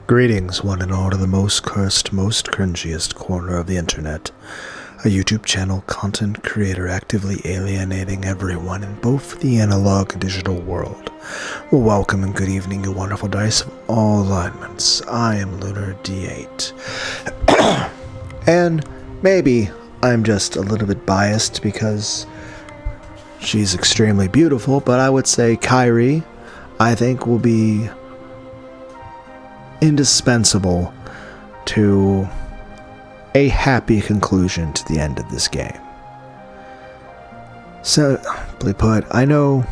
Greetings, one and all, to the most cursed, most cringiest corner of the internet. A YouTube channel content creator actively alienating everyone in both the analog and digital world. Well, welcome and good evening, you wonderful dice of all alignments. I am Lunar D8. And maybe I'm just a little bit biased because she's extremely beautiful, but I would say Kyrie, I think, will be indispensable to a happy conclusion to the end of this game. Simply put, I know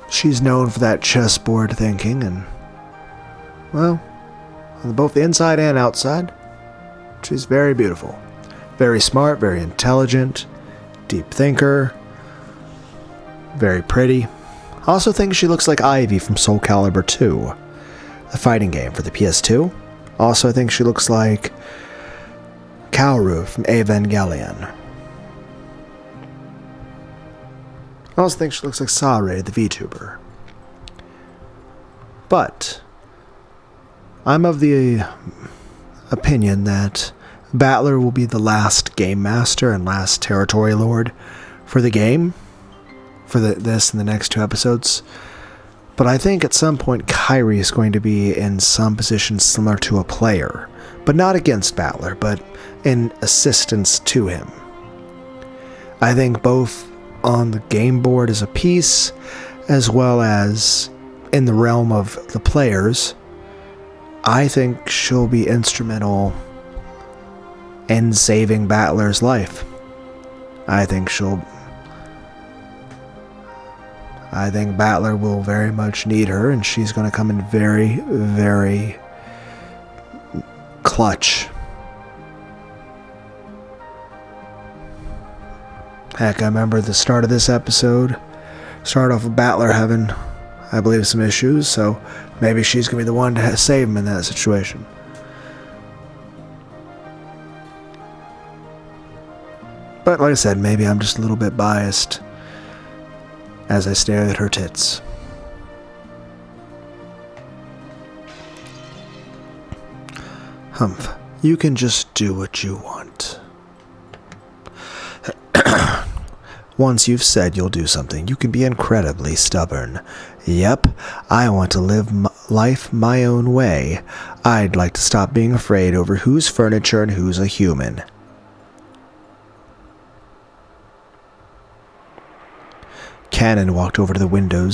she's known for that chessboard thinking, and, well, on both the inside and outside, she's very beautiful. Very smart, very intelligent, deep thinker, very pretty. I also think she looks like Ivy from Soul Calibur 2. The fighting game for the PS2. Also, I think she looks like Kaoru from Evangelion. I also think she looks like Sare, the VTuber. But I'm of the opinion that Battler will be the last game master and last territory lord for the game, for this and the next two episodes. But I think at some point Kyrie is going to be in some position similar to a player, but not against Battler, but in assistance to him. I think both on the game board as a piece, as well as in the realm of the players, I think she'll be instrumental in saving Battler's life. I think Battler will very much need her, and she's going to come in very, very clutch. Heck, I remember the start of this episode. Start off with Battler having, I believe, some issues, so maybe she's going to be the one to save him in that situation. But like I said, maybe I'm just a little bit biased as I stare at her tits. Humph, you can just do what you want. Once you've said you'll do something, you can be incredibly stubborn. Yep, I want to live life my own way. I'd like to stop being afraid over who's furniture and who's a human. Cannon walked over to the window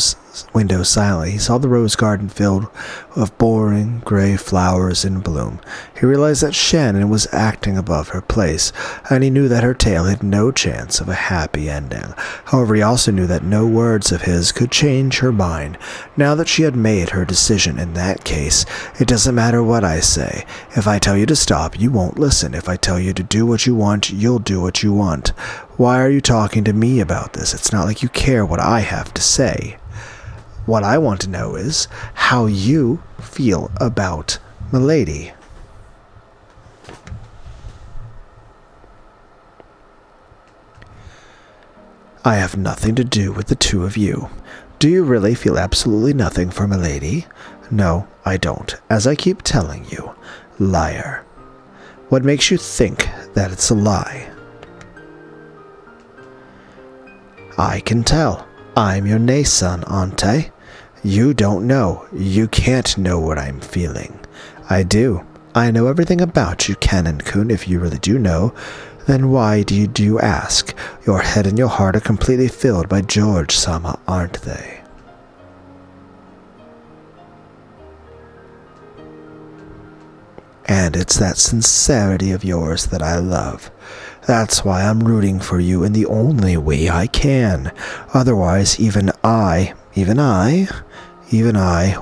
silently. He saw the rose garden filled with boring gray flowers in bloom. He realized that Shannon was acting above her place, and he knew that her tale had no chance of a happy ending. However, he also knew that no words of his could change her mind. Now that she had made her decision, in that case, it doesn't matter what I say. If I tell you to stop, you won't listen. If I tell you to do what you want, you'll do what you want. Why are you talking to me about this? It's not like you care what I have to say. What I want to know is how you feel about Milady. I have nothing to do with the two of you. Do you really feel absolutely nothing for Milady? No, I don't, as I keep telling you. Liar. What makes you think that it's a lie? I can tell. I'm your Nae-san, aren't I? You don't know. You can't know what I'm feeling. I do. I know everything about you, Cannon-kun. If you really do know, then why do you ask? Your head and your heart are completely filled by George-sama, aren't they? And it's that sincerity of yours that I love. That's why I'm rooting for you in the only way I can. Otherwise, even I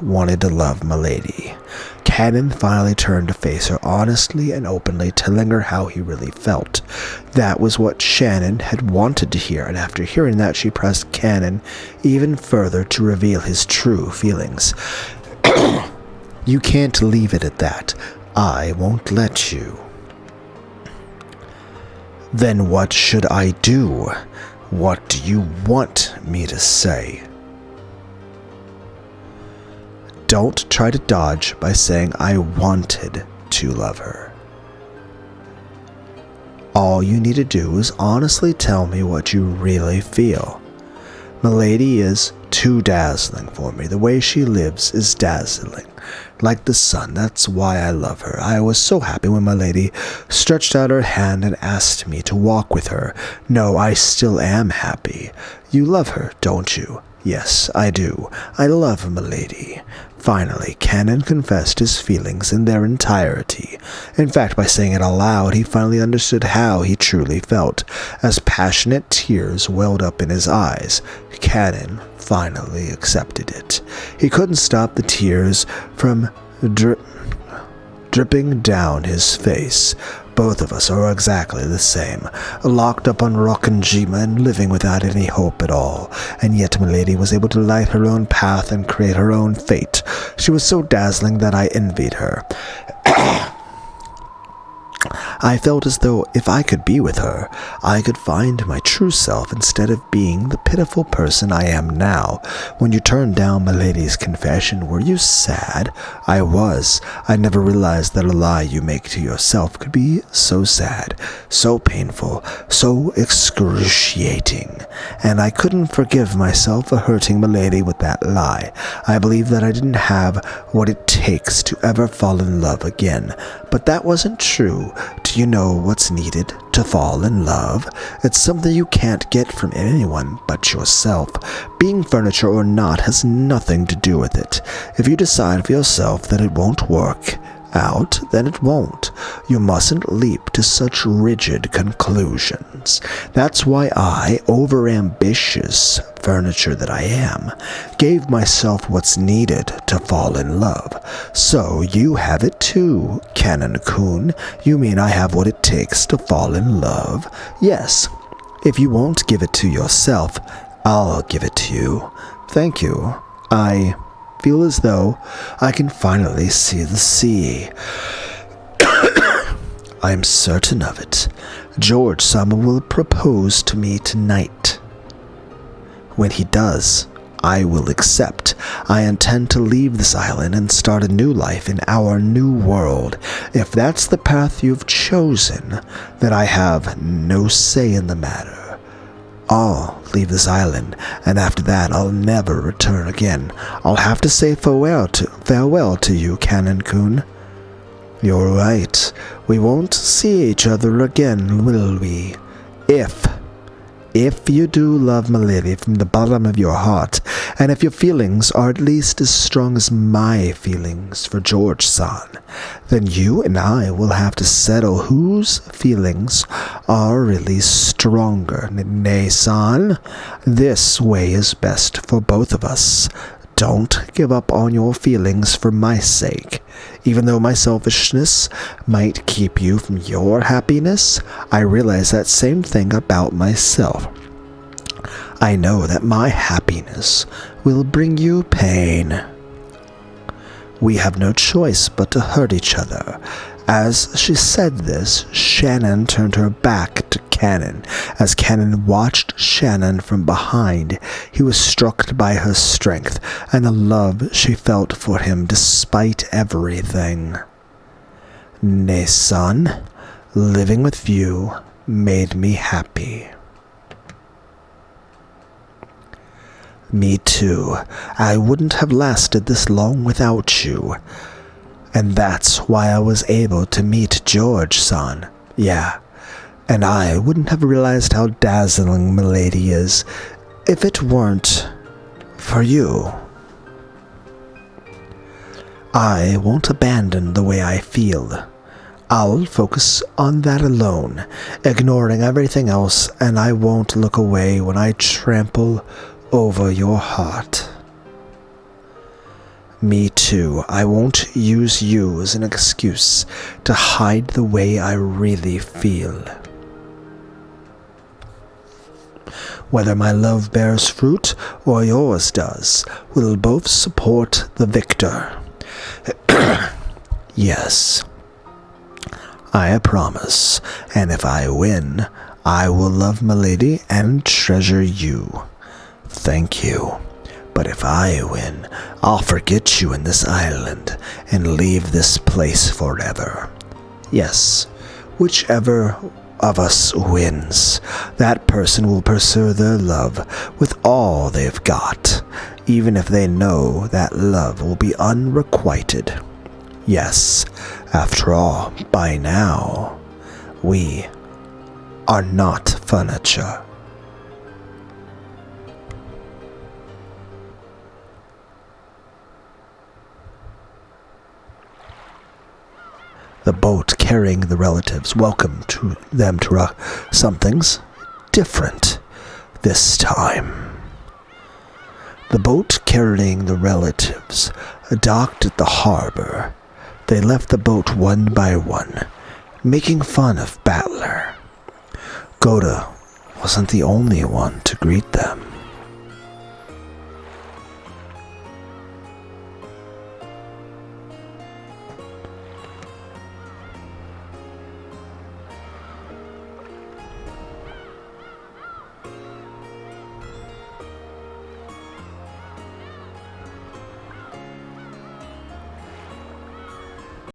wanted to love Milady. Cannon finally turned to face her honestly and openly, telling her how he really felt. That was what Shannon had wanted to hear, and after hearing that, she pressed Cannon even further to reveal his true feelings. You can't leave it at that. I won't let you. Then what should I do? What do you want me to say? Don't try to dodge by saying I wanted to love her. All you need to do is honestly tell me what you really feel. Milady is too dazzling for me. The way she lives is dazzling. Like the sun, that's why I love her. I was so happy when Milady stretched out her hand and asked me to walk with her. No, I still am happy. You love her, don't you? Yes, I do. I love Milady. Finally, Canon confessed his feelings in their entirety. In fact, by saying it aloud, he finally understood how he truly felt, as passionate tears welled up in his eyes. Canon finally accepted it. He couldn't stop the tears from dripping down his face. Both of us are exactly the same, locked up on Rokkenjima and living without any hope at all. And yet Milady was able to light her own path and create her own fate. She was so dazzling that I envied her. I felt as though if I could be with her, I could find my true self instead of being the pitiful person I am now. When you turned down Milady's confession, were you sad? I was. I never realized that a lie you make to yourself could be so sad, so painful, so excruciating. And I couldn't forgive myself for hurting Milady with that lie. I believed that I didn't have what it takes to ever fall in love again. But that wasn't true. Do you know what's needed to fall in love? It's something you can't get from anyone but yourself. Being furniture or not has nothing to do with it. If you decide for yourself that it won't work out, then it won't. You mustn't leap to such rigid conclusions. That's why I, overambitious furniture that I am, gave myself what's needed to fall in love. So you have it too, Canon-kun. You mean I have what it takes to fall in love? Yes. If you won't give it to yourself, I'll give it to you. Thank you. I feel as though I can finally see the sea. I am certain of it. George-sama will propose to me tonight. When he does, I will accept. I intend to leave this island and start a new life in our new world. If that's the path you've chosen, then I have no say in the matter. I'll leave this island, and after that I'll never return again. I'll have to say farewell to you, Canon-kun. You're right. We won't see each other again, will we? If you do love Milady from the bottom of your heart, and if your feelings are at least as strong as my feelings for George-san, then you and I will have to settle whose feelings are really stronger. Nei-san, this way is best for both of us. Don't give up on your feelings for my sake. Even though my selfishness might keep you from your happiness, I realize that same thing about myself. I know that my happiness will bring you pain. We have no choice but to hurt each other. As she said this, Shannon turned her back to Canon. As Canon watched Shannon from behind, he was struck by her strength and the love she felt for him despite everything. Nei-san, living with you made me happy. Me too. I wouldn't have lasted this long without you. And that's why I was able to meet George-san. Yeah. And I wouldn't have realized how dazzling Milady is if it weren't for you. I won't abandon the way I feel. I'll focus on that alone, ignoring everything else, and I won't look away when I trample over your heart. Me too. I won't use you as an excuse to hide the way I really feel. Whether my love bears fruit or yours does, we'll both support the victor. Yes, I promise, and if I win, I will love Milady and treasure you. Thank you. But if I win, I'll forget you in this island and leave this place forever. Yes, whichever of us wins, that person will pursue their love with all they've got, even if they know that love will be unrequited. Yes, after all, by now, we are not furniture. The boat carrying the relatives welcomed them to something's different this time. The boat carrying the relatives docked at the harbor. They left the boat one by one, making fun of Battler. Goda wasn't the only one to greet them.